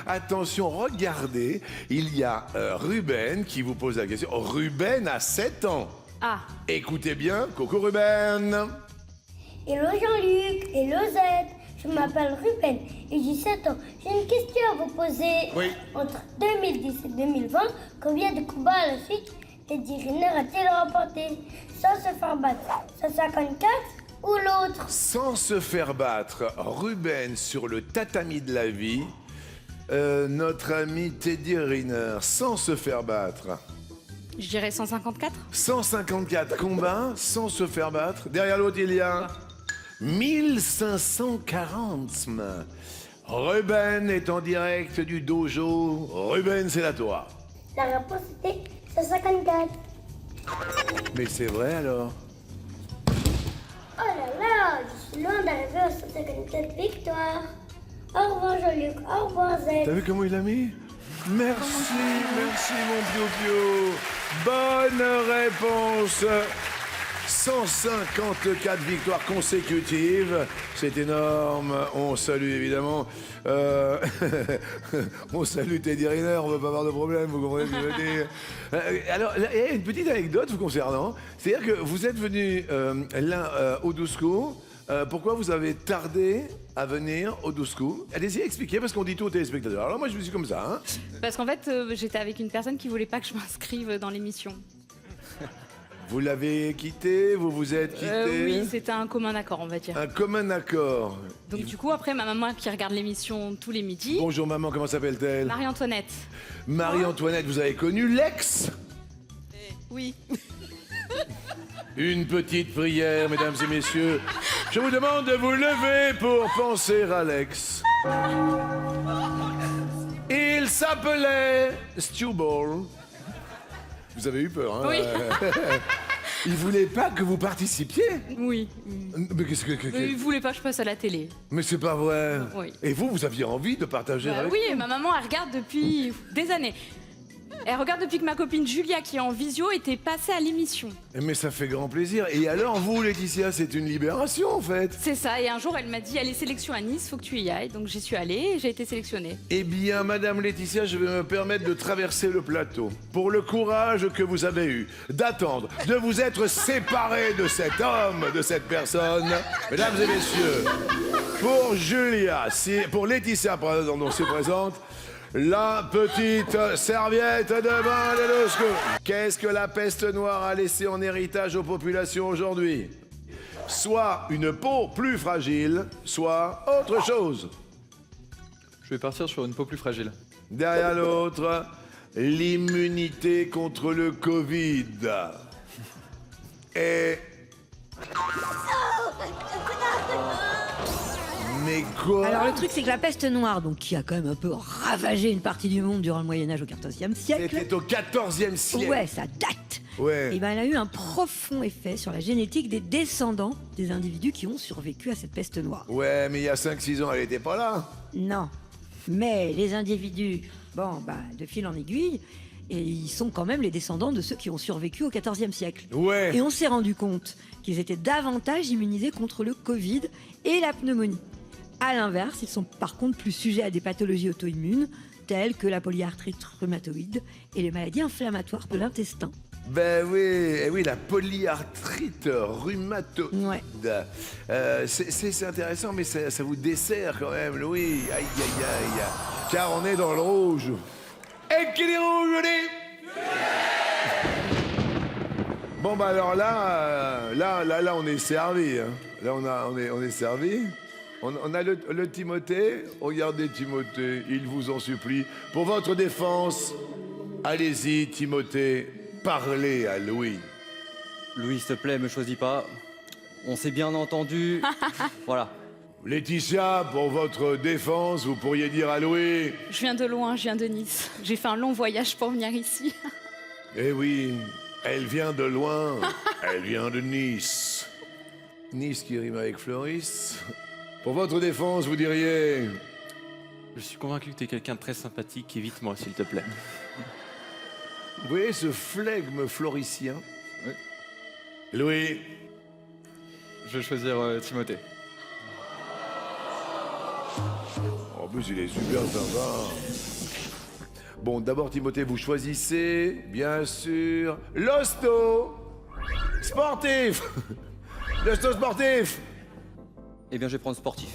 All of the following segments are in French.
Attention, regardez, il y a Ruben qui vous pose la question. Ruben a 7 ans. Ah. Écoutez bien, coucou Ruben. Hello Jean-Luc, hello Z, je m'appelle Ruben et j'ai 7 ans. J'ai une question à vous poser. Oui. Entre 2010 et 2020, combien de combats à la suite Teddy Riner a-t-il remporté sans se faire battre 154 ou l'autre? Sans se faire battre, Ruben sur le tatami de la vie. Notre ami Teddy Riner, sans se faire battre. Je dirais 154. 154 combats sans se faire battre. Derrière l'autre, il y a 1540. Ruben est en direct du dojo. Ruben, c'est à toi. La réponse était 154. Mais c'est vrai alors? Oh là là, je suis loin d'arriver aux 154 victoires. Au revoir Jean-Luc, au revoir Z. T'as vu comment il a mis? Merci, merci mon Pio-Pio. Bonne réponse. 154 victoires consécutives, c'est énorme. On salue évidemment. On salue Teddy Riner, on ne veut pas avoir de problème, vous comprenez ce que je veux dire. Alors, il y a une petite anecdote vous concernant. C'est-à-dire que vous êtes venu là au Douscou. Pourquoi vous avez tardé à venir au Douscou? Allez-y, expliquez, parce qu'on dit tout aux téléspectateurs. Alors moi, je me suis comme ça. Hein. Parce qu'en fait, j'étais avec une personne qui voulait pas que je m'inscrive dans l'émission. Vous l'avez quitté? Vous vous êtes quitté? Oui, c'était un commun accord, on va dire. Un commun accord. Donc du coup, après, ma maman qui regarde l'émission tous les midis... Bonjour maman, comment s'appelle-t-elle? Marie-Antoinette. Marie-Antoinette, vous avez connu l'ex? Oui. Une petite prière, mesdames et messieurs. Je vous demande de vous lever pour penser à l'ex. Il s'appelait Stu Ball. Vous avez eu peur, hein? Oui. Il voulait pas que vous participiez? Oui. Mais qu'est-ce que... Il voulait pas que je passe à la télé. Mais c'est pas vrai. Oui. Et vous aviez envie de partager avec... Oui, ma maman, elle regarde depuis des années. Elle regarde depuis que ma copine Julia, qui est en visio, était passée à l'émission. Mais ça fait grand plaisir. Et alors, vous, Laetitia, c'est une libération, en fait. C'est ça, et un jour, elle m'a dit, elle est sélection à Nice, faut que tu y ailles. Donc j'y suis allée et j'ai été sélectionnée. Eh bien, Madame Laetitia, je vais me permettre de traverser le plateau pour le courage que vous avez eu d'attendre, de vous être séparés de cet homme, de cette personne. Mesdames et messieurs, pour Julia, pour Laetitia, pardon, dont se présente, la petite serviette de bain de Douscou. Qu'est-ce que la peste noire a laissé en héritage aux populations aujourd'hui? Soit une peau plus fragile, soit autre chose. Je vais partir sur une peau plus fragile. Derrière l'autre, l'immunité contre le Covid. Et... Mais quoi? Alors le truc c'est que la peste noire, donc qui a quand même un peu ravagé une partie du monde durant le Moyen-Âge au XIVe siècle. C'était au XIVe siècle. Ouais, ça date. Ouais. Et ben elle a eu un profond effet sur la génétique des descendants des individus qui ont survécu à cette peste noire. Ouais, mais il y a 5-6 ans, elle était pas là. Non. Mais les individus, de fil en aiguille, et ils sont quand même les descendants de ceux qui ont survécu au XIVe siècle. Ouais. Et on s'est rendu compte qu'ils étaient davantage immunisés contre le Covid et la pneumonie. À l'inverse, ils sont par contre plus sujets à des pathologies auto-immunes, telles que la polyarthrite rhumatoïde et les maladies inflammatoires de l'intestin. Ben oui, eh oui, la polyarthrite rhumatoïde. Ouais. C'est intéressant, mais ça vous dessert quand même, Louis. Aïe, aïe, aïe. Car on est dans le rouge. Et qui est rouge, je dis? Bon, bah alors là, on est servi. Hein. Là, on est servi. On a le Timothée. Regardez, Timothée, il vous en supplie. Pour votre défense, allez-y, Timothée, parlez à Louis. Louis, s'il te plaît, me choisis pas. On s'est bien entendu. Voilà. Laetitia, pour votre défense, vous pourriez dire à Louis... Je viens de loin, je viens de Nice. J'ai fait un long voyage pour venir ici. Eh oui, elle vient de loin. Elle vient de Nice. Nice qui rime avec Floris. Pour votre défense, vous diriez... Je suis convaincu que tu es quelqu'un de très sympathique. Évite-moi, s'il te plaît. Vous voyez ce flegme floricien? Oui. Louis? Je vais choisir Timothée. En plus, il est super sympa. Bon, d'abord, Timothée, vous choisissez, bien sûr, l'hosto sportif. L'hosto sportif. Eh bien, je vais prendre sportif.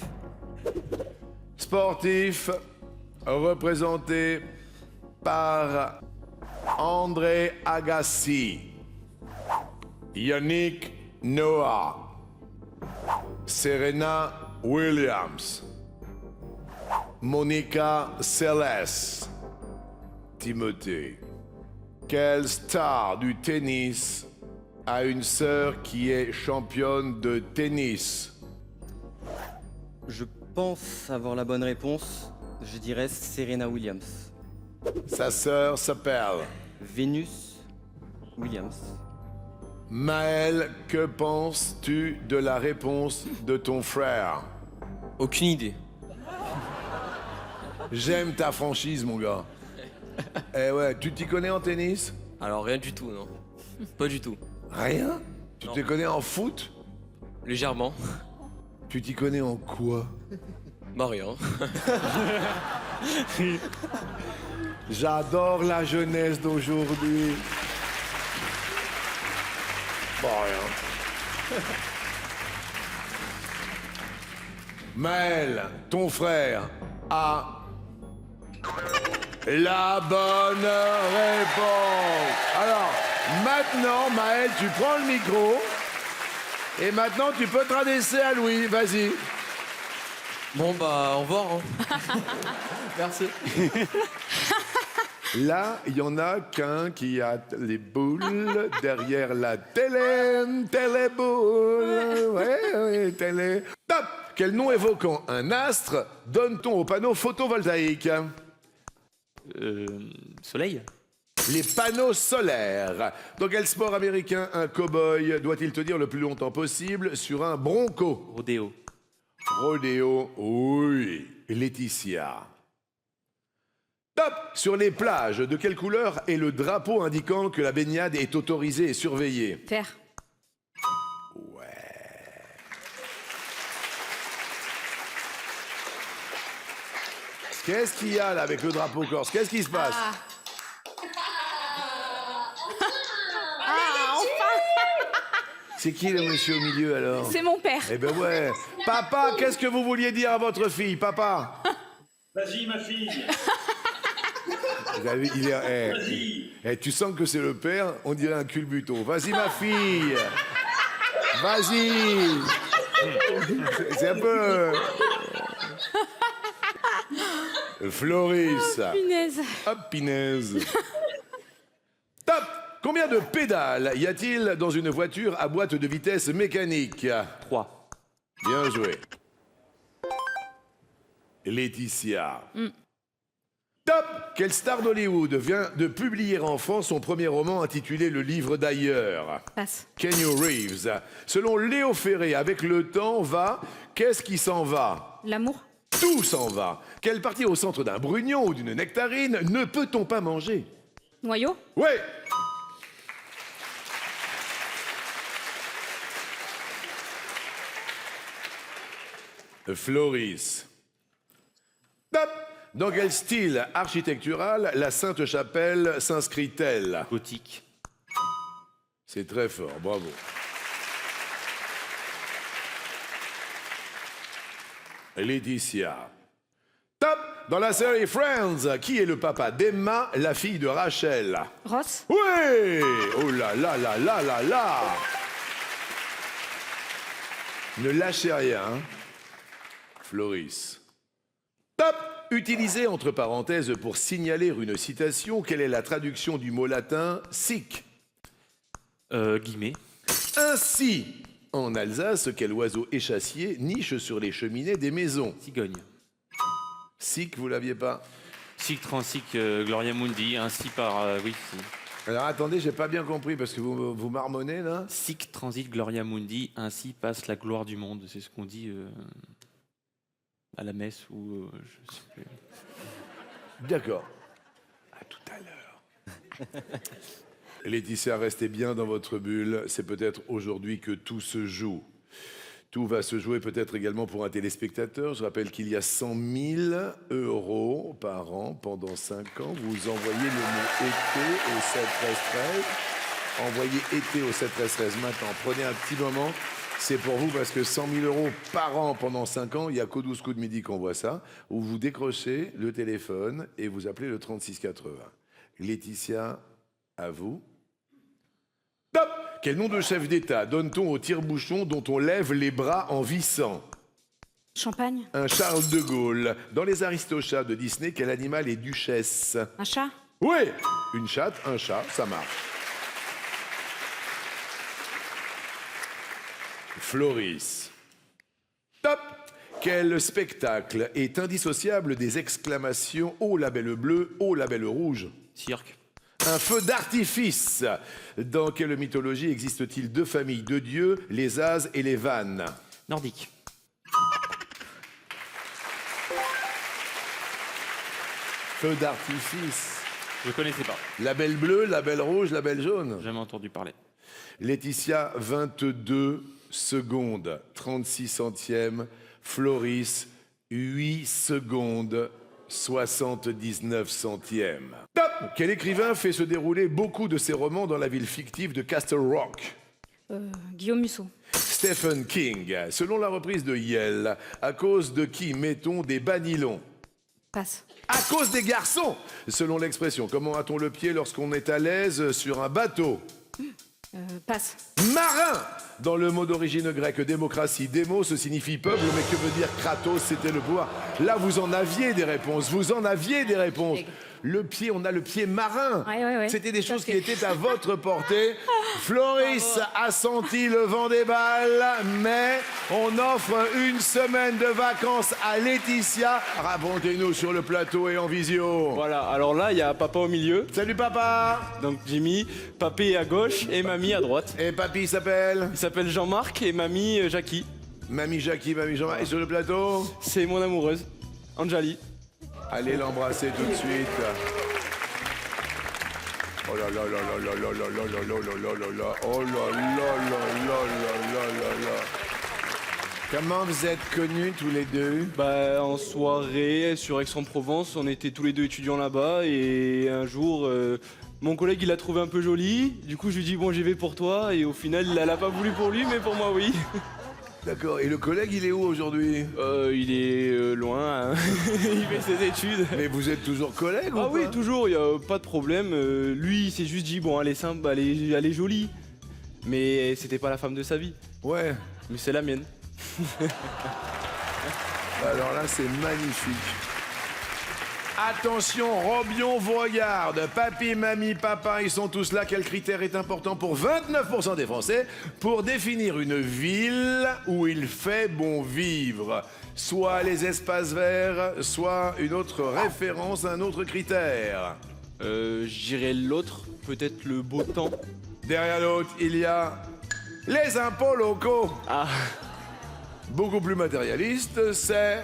Sportif, représenté par André Agassi, Yannick Noah, Serena Williams, Monica Seles. Timothée, quelle star du tennis a une sœur qui est championne de tennis? Je pense avoir la bonne réponse. Je dirais Serena Williams. Sa sœur s'appelle Venus Williams. Maël. Que penses-tu de la réponse de ton frère? Aucune idée. J'aime ta franchise, mon gars. Eh ouais, tu t'y connais en tennis? Alors rien du tout, non. Pas du tout. Rien? Tu Non. te connais en foot? Légèrement. Tu t'y connais en quoi? Bah rien. J'adore la jeunesse d'aujourd'hui. Bon, rien. Maël, ton frère, a la bonne réponse. Alors, maintenant, Maël, tu prends le micro. Et maintenant, tu peux te rabaisser à Louis. Vas-y. Bon bah au revoir. Hein. Merci. Là, il y en a qu'un qui a les boules derrière la télé. Téléboule. Ouais, télé. Top. Quel nom évoquant un astre donne-t-on au panneau photovoltaïque? Soleil. Les panneaux solaires. Dans quel sport américain un cow-boy doit-il tenir le plus longtemps possible sur un bronco? Rodéo. Rodéo, oui. Laetitia. Top. Sur les plages, de quelle couleur est le drapeau indiquant que la baignade est autorisée et surveillée? Vert. Qu'est-ce qu'il y a là avec le drapeau corse? Qu'est-ce qui se passe? C'est qui le monsieur au milieu alors? C'est mon père. Eh ben ouais. Papa, qu'est-ce que vous vouliez dire à votre fille, papa? Vas-y, ma fille. Vous avez vu, il est, tu sens que c'est le père, on dirait un culbuto. Vas-y ma fille. Vas-y. C'est un peu... Floris. Punaise. Hop, pinaise. Top. Combien de pédales y a-t-il dans une voiture à boîte de vitesse mécanique? 3. Bien joué. Laetitia. Top. Quelle star d'Hollywood vient de publier enfin son premier roman intitulé Le Livre d'ailleurs? Passe. Keanu Reeves. Selon Léo Ferré, avec le temps va... Qu'est-ce qui s'en va? L'amour. Tout s'en va. Quelle partie au centre d'un brugnon ou d'une nectarine ne peut-on pas manger? Noyau. Ouais. Floris. Top. Dans quel style architectural la Sainte-Chapelle s'inscrit-elle? Gothique. C'est très fort, bravo. Laetitia. Top. Dans la série Friends, qui est le papa d'Emma, la fille de Rachel? Ross. Oui. Oh là là là là là là. Ne lâchez rien. Hein. Floris. Top. Utilisé entre parenthèses pour signaler une citation, quelle est la traduction du mot latin sic? Guillemets. Ainsi, en Alsace, quel oiseau échassier niche sur les cheminées des maisons? Cigogne. Sic, vous l'aviez pas? Sic transic Gloria Mundi, ainsi par... oui, si. Alors attendez, j'ai pas bien compris parce que vous marmonnez là. Sic transit Gloria Mundi, ainsi passe la gloire du monde. C'est ce qu'on dit à la messe ou... je sais plus. D'accord. À tout à l'heure. Laetitia, restez bien dans votre bulle. C'est peut-être aujourd'hui que tout se joue. Tout va se jouer peut-être également pour un téléspectateur. Je rappelle qu'il y a 100 000 € par an pendant 5 ans. Vous envoyez le mot été au 7 13 13. Envoyez été au 7 13 13 maintenant. Prenez un petit moment. C'est pour vous parce que 100 000 € par an pendant 5 ans, il n'y a qu'au 12 coups de midi qu'on voit ça, où vous décrochez le téléphone et vous appelez le 36 80. Laetitia, à vous. Top! Quel nom de chef d'État donne-t-on au tire-bouchon dont on lève les bras en vissant? Champagne. Un Charles de Gaulle. Dans les Aristochats de Disney, quel animal est duchesse? Un chat. Oui! Une chatte, un chat, ça marche. Floris. Top! Quel spectacle est indissociable des exclamations « Oh la belle bleue, oh la belle rouge » Cirque. Un feu d'artifice. Dans quelle mythologie existe-t-il 2 familles de dieux, les As et les Vannes? Nordique. Feu d'artifice. Je connaissais pas. La belle bleue, la belle rouge, la belle jaune. Jamais entendu parler. Laetitia, 22 secondes, 36 centièmes. Floris, 8 secondes, 79 centièmes. Top! Quel écrivain fait se dérouler beaucoup de ses romans dans la ville fictive de Castle Rock? Guillaume Musso. Stephen King. Selon la reprise de Yale, à cause de qui mettons des bas nylons? Passe. À cause des garçons, selon l'expression. Comment a-t-on le pied lorsqu'on est à l'aise sur un bateau? Passe. Marin. Dans le mot d'origine grecque démocratie, démos signifie peuple, mais que veut dire kratos? C'était le pouvoir. Là, vous en aviez des réponses. Vous en aviez des réponses. Le pied, on a le pied marin. Ouais. C'était des Ça, choses qui c'est- étaient à votre portée. Floris a senti le vent des balles, mais on offre une semaine de vacances à Laetitia. Racontez-nous sur le plateau et en visio. Voilà, alors là, il y a papa au milieu, Salut papa. donc Jimmy, papé à gauche et mamie à droite. Et papy il s'appelle? Il s'appelle Jean-Marc et mamie Jackie. Mamie Jackie, mamie Jean-Marc. Et sur le plateau? C'est mon amoureuse, Anjali. Allez l'embrasser tout de suite. Oh là là là là là là là là là là là là là. Oh là là là là là là là. Comment vous êtes connus tous les deux? Bah, en soirée sur Aix-en-Provence, on était tous les deux étudiants là-bas et un jour, mon collègue il l'a trouvé un peu jolie. Du coup, je lui dis bon, j'y vais pour toi et au final, il l'a pas voulu pour lui, mais pour moi, oui. D'accord. Et le collègue, il est où aujourd'hui? Il est loin, hein. Il fait ses études. Mais vous êtes toujours collègue ou Ah pas? oui, toujours, il y a pas de problème. Lui, il s'est juste dit bon, elle est simple, elle est jolie, mais c'était pas la femme de sa vie. Ouais. Mais c'est la mienne. Alors là, c'est magnifique. Attention, Robion vous regarde. Papy, mamie, papa, ils sont tous là. Quel critère est important pour 29% des Français pour définir une ville où il fait bon vivre? Soit les espaces verts, soit une autre référence, un autre critère. J'irai l'autre, peut-être le beau temps. Derrière l'autre, il y a les impôts locaux. Ah, Beaucoup plus matérialiste, c'est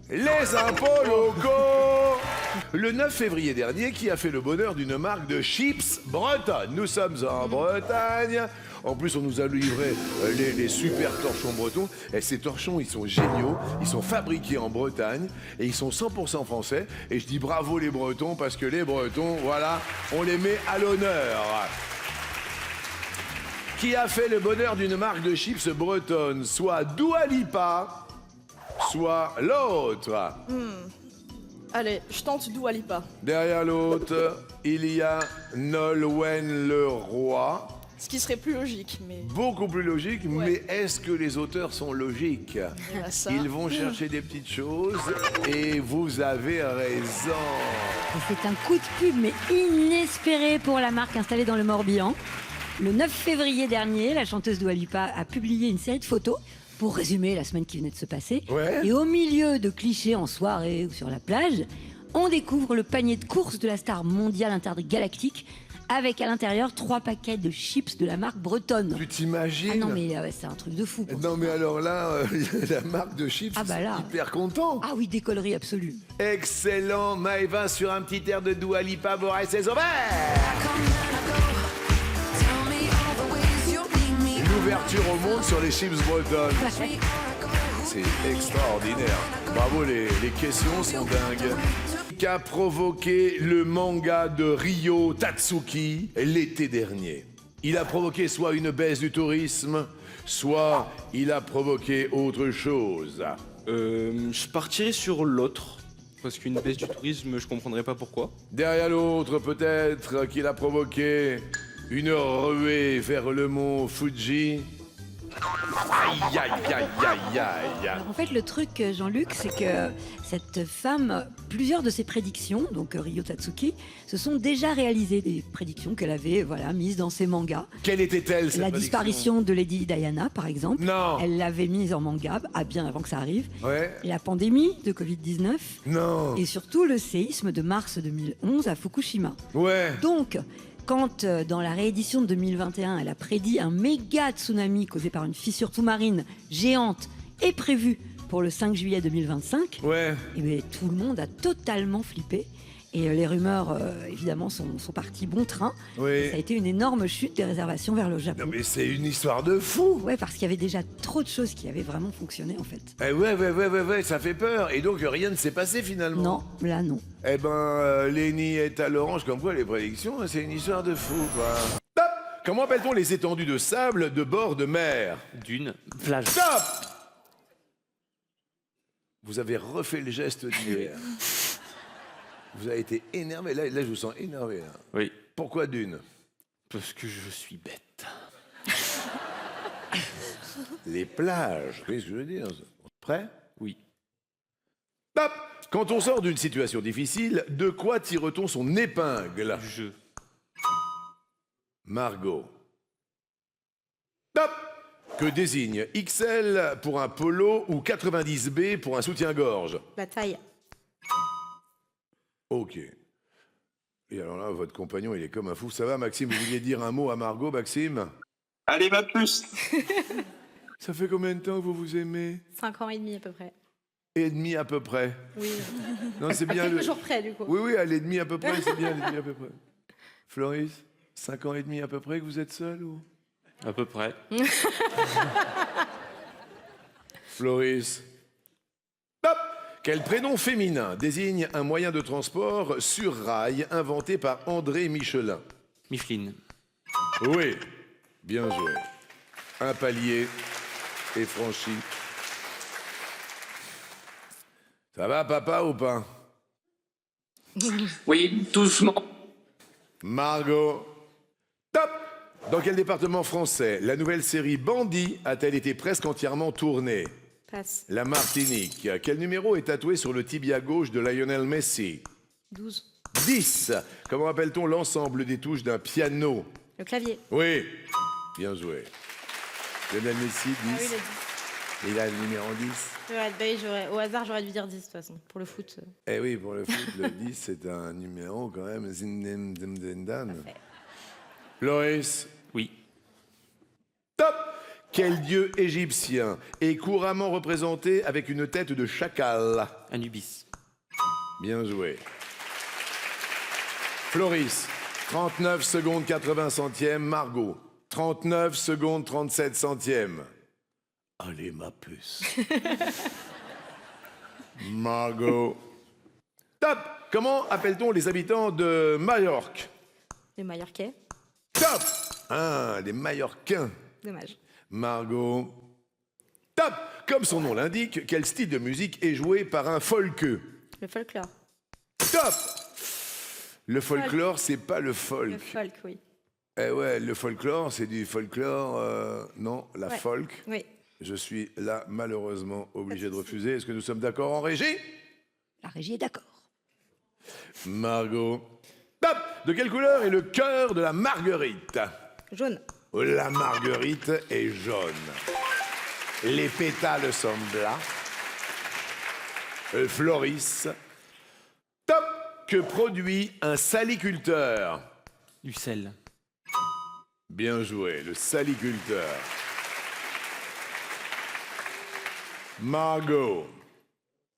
les impôts locaux. Le 9 février dernier, qui a fait le bonheur d'une marque de chips bretonne? Nous sommes en Bretagne. En plus, on nous a livré les super torchons bretons. Et ces torchons, ils sont géniaux. Ils sont fabriqués en Bretagne et ils sont 100% français. Et je dis bravo les Bretons parce que les Bretons, voilà, on les met à l'honneur. Qui a fait le bonheur d'une marque de chips bretonne? Soit Dua Lipa, soit l'autre. Allez, je tente Dua Lipa. Derrière l'autre, il y a Nolwenn Leroy. Ce qui serait plus logique, mais... Beaucoup plus logique, mais est-ce que les auteurs sont logiques? Eh ben ça... Ils vont chercher des petites choses et vous avez raison. C'est un coup de pub, mais inespéré pour la marque installée dans le Morbihan. Le 9 février dernier, la chanteuse Dua Lipa a publié une série de photos pour résumer la semaine qui venait de se passer. Ouais. Et au milieu de clichés en soirée ou sur la plage, on découvre le panier de course de la star mondiale intergalactique avec à l'intérieur 3 paquets de chips de la marque bretonne. Tu t'imagines? Ah non mais c'est un truc de fou. Quoi. Non mais alors là, la marque de chips, Ah bah là. hyper content. Ah oui, décollerie absolue. Excellent, Maëva sur un petit air de Dua Lipa, Boris et Aubert. Ouverture au monde sur les chips bretonnes. C'est extraordinaire. Bravo, les questions sont dingues. Qu'a provoqué le manga de Ryo Tatsuki l'été dernier? Il a provoqué soit une baisse du tourisme, soit il a provoqué autre chose. Je partirais sur l'autre. Parce qu'une baisse du tourisme, je comprendrais pas pourquoi. Derrière l'autre, peut-être qu'il a provoqué une ruée vers le mont Fuji. Aïe, aïe, aïe, aïe, aïe. Alors, en fait, le truc, Jean-Luc, c'est que cette femme, plusieurs de ses prédictions, donc Ryo Tatsuki, se sont déjà réalisées, des prédictions qu'elle avait mises dans ses mangas. Quelle était-elle, cette La prédiction? disparition de Lady Diana, par exemple. Non. Elle l'avait mise en manga, bien avant que ça arrive. Ouais. Et la pandémie de Covid-19. Non. Et surtout le séisme de mars 2011 à Fukushima. Ouais. Donc, quand dans la réédition de 2021, elle a prédit un méga tsunami causé par une fissure sous-marine géante et prévu pour le 5 juillet 2025, Ouais. et bien, tout le monde a totalement flippé. Et les rumeurs, évidemment, sont parties bon train. Oui. Et ça a été une énorme chute des réservations vers le Japon. Non mais c'est une histoire de fou. Ouais, parce qu'il y avait déjà trop de choses qui avaient vraiment fonctionné, en fait. Eh ouais, ça fait peur. Et donc rien ne s'est passé finalement. Non, là, non. Eh ben, Lenny est à l'orange, comme quoi les prédictions, c'est une histoire de fou, quoi. Stop. Comment appelle-t-on les étendues de sable de bord de mer? Dune, plage. Stop. Vous avez refait le geste d'hier. Vous avez été énervé. Là, je vous sens énervé. Là. Oui. Pourquoi d'une? Parce que je suis bête. Les plages. Vous voyez ce que je veux dire? Prêt? Oui. Stop. Quand on sort d'une situation difficile, de quoi tire-t-on son épingle? Du jeu. Margot. Stop. Que désigne XL pour un polo ou 90B pour un soutien-gorge? La taille. Ok. Et alors là, votre compagnon, il est comme un fou. Ça va, Maxime? Vous vouliez dire un mot à Margot, Maxime? Allez, ma puce. Ça fait combien de temps que vous vous aimez? 5 ans et demi à peu près. Et demi à peu près. Oui. Non, c'est bien. Quelques jours près, du coup. Oui, à l'ennemi à peu près, c'est bien, l'ennemi à peu près. Floris, 5 ans et demi à peu près que vous êtes seul ou? À peu près. Floris. Hop. Quel prénom féminin désigne un moyen de transport sur rail inventé par André Michelin? Micheline. Oui, bien joué. Un palier est franchi. Ça va, papa, ou pas? Oui, doucement. Margot. Top. Dans quel département français la nouvelle série Bandit a-t-elle été presque entièrement tournée? Passe. La Martinique. Quel numéro est tatoué sur le tibia gauche de Lionel Messi? 12. 10. Comment appelle-t-on l'ensemble des touches d'un piano? Le clavier. Oui, bien joué. Lionel Messi, 10. Ah oui, le 10. Il a le numéro 10. Ouais, au hasard, j'aurais dû dire 10 de toute façon. Pour le foot. Eh oui, pour le foot, le 10, c'est un numéro quand même. Zindan. Loris. Oui. Top. Quel dieu égyptien est couramment représenté avec une tête de chacal? Anubis. Bien joué. Floris, 39 secondes 80 centièmes. Margot, 39 secondes 37 centièmes. Allez, ma puce. Margot. Top. Comment appelle-t-on les habitants de Majorque? Les Mallorquais. Top. Les Mallorquins. Dommage. Margot. Top. Comme son nom l'indique, quel style de musique est joué par un folkeux? Le folklore. Top. Le folklore, c'est pas le folk. Le folk, oui. Eh ouais, le folklore, c'est du folklore. Non, la Ouais. folk. Oui. Je suis là, malheureusement, obligé de refuser. Est-ce que nous sommes d'accord en régie? La régie est d'accord. Margot. Top. De quelle couleur est le cœur de la marguerite? Jaune. La marguerite est jaune. Les pétales sont blancs. Floris. Top. Que produit un saliculteur? Du sel. Bien joué, le saliculteur. Margot.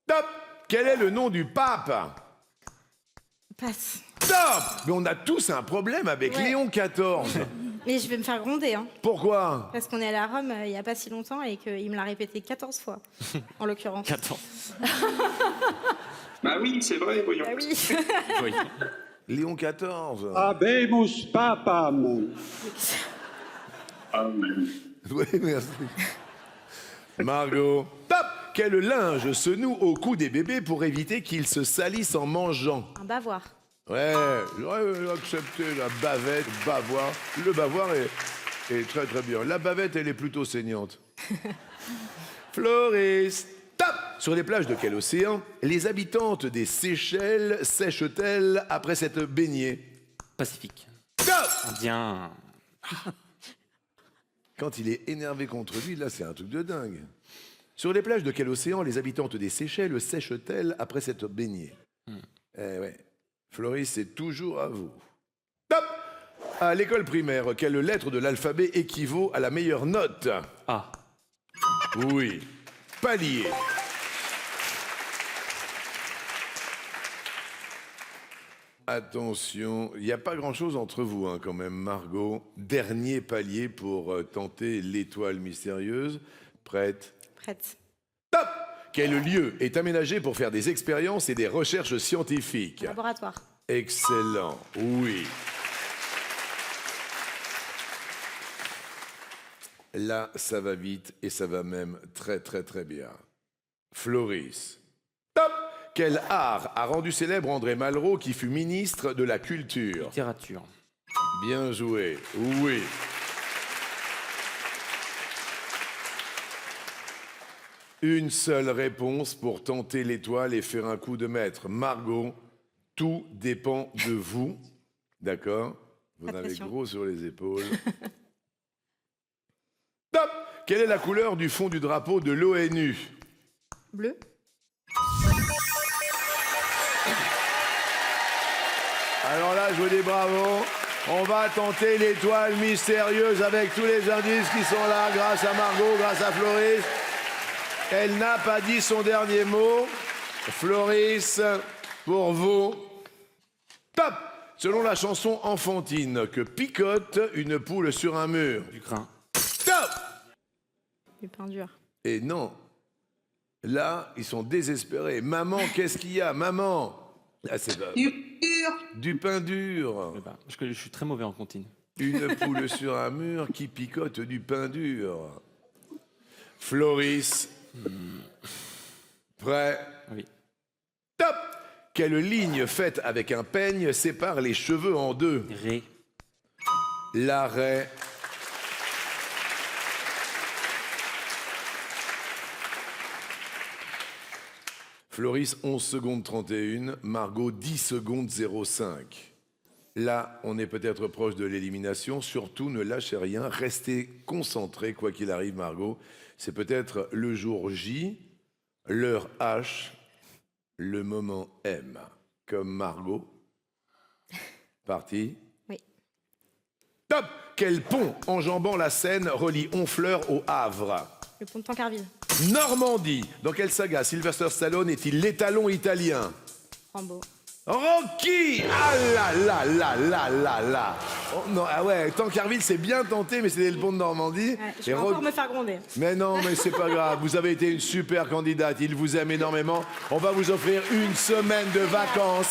Top. Quel est le nom du pape? Passe. Top. Mais on a tous un problème avec Ouais. Léon XIV. Mais je vais me faire gronder, hein. Pourquoi? Parce qu'on est allé à Rome il n'y a pas si longtemps et qu'il me l'a répété 14 fois, en l'occurrence. Attends. Bah oui, c'est vrai, voyons. Ah oui. Oui. Léon XIV. Habemus papam. Ah, mais... Oui, merci. Margot. Top! Quel linge se noue au cou des bébés pour éviter qu'ils se salissent en mangeant? Un bavoir. Ouais, j'aurais accepté la bavette, bavoir. Le bavoir est très très bien. La bavette, elle est plutôt saignante. Floris. Top! Sur les plages de quel océan les habitantes des Seychelles sèchent-elles après s'être baignées? Pacifique. Top! Bien. Quand il est énervé contre lui, là, c'est un truc de dingue. Sur les plages de quel océan les habitantes des Seychelles sèchent-elles après s'être baignées? Eh ouais. Floris, c'est toujours à vous. Top! À l'école primaire, quelle lettre de l'alphabet équivaut à la meilleure note? Ah. Oui. Palier. Attention, il n'y a pas grand-chose entre vous hein, quand même, Margot. Dernier palier pour tenter l'étoile mystérieuse. Prête? Prête. Top! Quel lieu est aménagé pour faire des expériences et des recherches scientifiques? Laboratoire. Excellent, oui. Là, ça va vite et ça va même très très très bien. Floris. Top! Quel art a rendu célèbre André Malraux qui fut ministre de la Culture? Littérature. Bien joué, oui. Une seule réponse pour tenter l'étoile et faire un coup de maître. Margot, tout dépend de vous. D'accord? Vous en avez Attention. gros sur les épaules. Top! Quelle est la couleur du fond du drapeau de l'ONU? Bleu. Alors là, je vous dis bravo. On va tenter l'étoile mystérieuse avec tous les indices qui sont là, grâce à Margot, grâce à Floris. Elle n'a pas dit son dernier mot. Floris, pour vous. Top! Selon la chanson enfantine, que picote une poule sur un mur? Du grain. Top! Du pain dur. Et non. Là, ils sont désespérés. Maman, qu'est-ce qu'il y a? Maman! Ah, c'est pas... Du pain dur. Eh ben, je suis très mauvais en comptine. Une poule sur un mur qui picote du pain dur. Floris. Prêt? Oui. Top! Quelle ligne faite avec un peigne sépare les cheveux en deux? Ré. L'arrêt. Floris, 11 secondes 31. Margot, 10 secondes 05. Là, on est peut-être proche de l'élimination. Surtout, ne lâchez rien. Restez concentrés, quoi qu'il arrive, Margot. C'est peut-être le jour J, l'heure H, le moment M. Comme Margot. Parti? Oui. Top! Quel pont enjambant la Seine relie Honfleur au Havre? Le pont de Tancarville. Normandie. Dans quelle saga Sylvester Stallone est-il l'étalon italien? Rambo. Rocky! Ah là là là là là là! Oh, non, ah ouais, Tancarville, c'est bien tenté, mais c'était le pont de Normandie. Ouais, je Et vais encore me faire gronder. Mais non, mais c'est pas grave. Vous avez été une super candidate. Il vous aime énormément. On va vous offrir une semaine de vacances